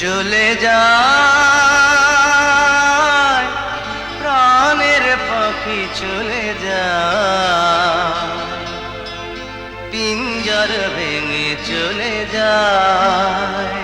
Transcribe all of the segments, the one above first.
চলে যায় প্রাণের পাখি চলে যায়, পিঞ্জর ভেঙে চলে যায়।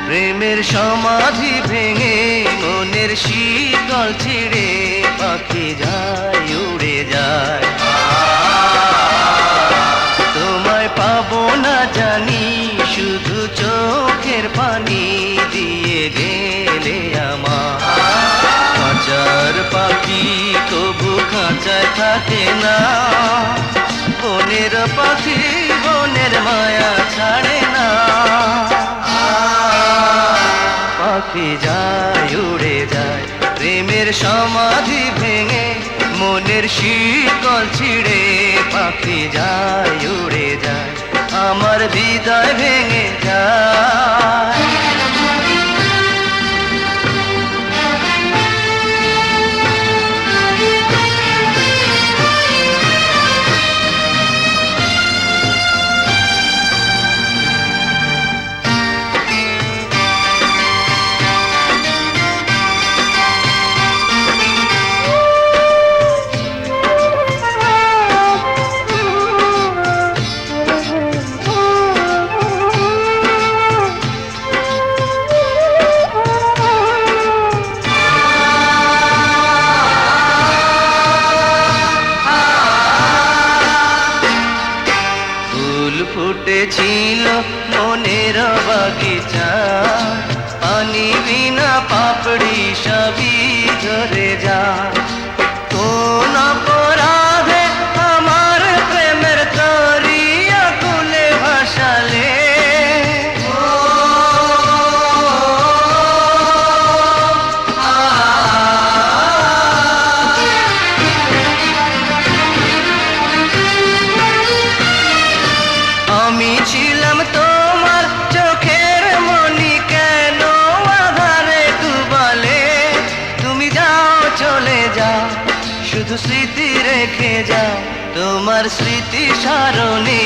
প্রেমের সমাধি ভেঙে মনের শিকল ছিঁড়ে পাখি যায় উড়ে যায়। তোমায় পাবো না জানি, শুধু চোখের পানি দিয়ে গেলে আমার। খাঁচার পাখি তবু খাঁচায় থাকে না, বনের পাখি বনের মায়া ছাড়ে না। পাখি যায় উড়ে যায় প্রেমের সমাধি ভেঙে মনের শিকল ছিঁড়ে পাখি যায় উড়ে যায়, আমার হৃদয় ভেঙে যায়। ফুটেছিল মনের বাগিচা, পানি বিনা পাপড়ি সবই ঝরে যায়। কোন অপরাধে আমার প্রেমের তরিয়া কুলে ভাসালে, আমি ছিলাম তোমার চোখের মনি, কেন আধারে ডুবালে? তুমি যাও চলে যাও, শুধু স্মৃতি রেখে যাও, তোমার স্মৃতি স্মরণে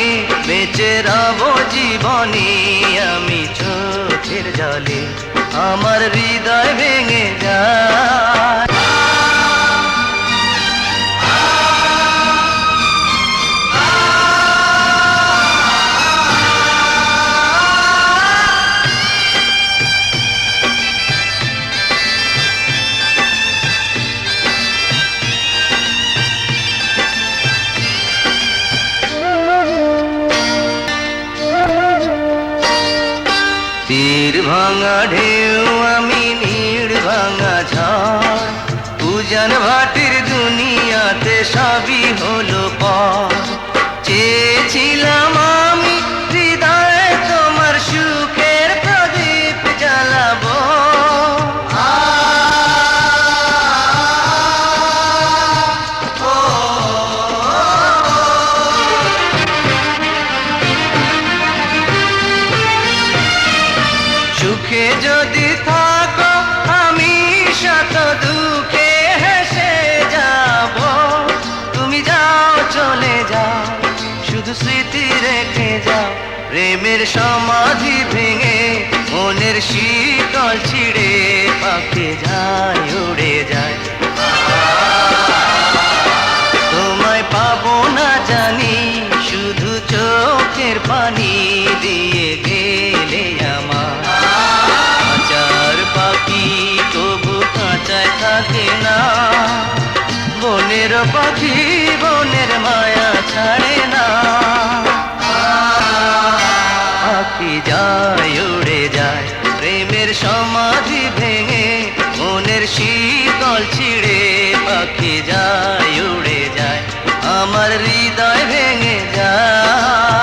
বেঁচে রব জীবনে। আমি চোখের জলে আমার হৃদয় ভেঙে যায়। তীর ভাঙা ঢেউ আমি নীড় ভাঙা ঝড়, উজান ভাটির দুনিয়াতে সবই হলো পর। চেয়েছিলাম আমি হৃদয়ে তোমার সুখের প্রদীপ জ্বালাবো, সুখে যদি থাকো আমি শত দুঃখে হেসে যাব। তুমি যাও চলে যাও, শুধু স্মৃতি রেখে যাও, প্রেমের সমাধি ভেঙে মনের শিকল ছিঁড়ে পাখি যায় উড়ে যায়। তোমায় পাবো না জানি, শুধু চোখের পানি দিয়ে গেলে আমার। পাখি তবু কাঁচায় থাকে না, বনের পাখি বনের মায়া ছাড়ে না। পাখি যায় উড়ে যায় প্রেমের সমাধি ভেঙে মনের শিকল ছিঁড়ে পাখি যায় উড়ে যায়। আমার হৃদয় ভেঙে যায়।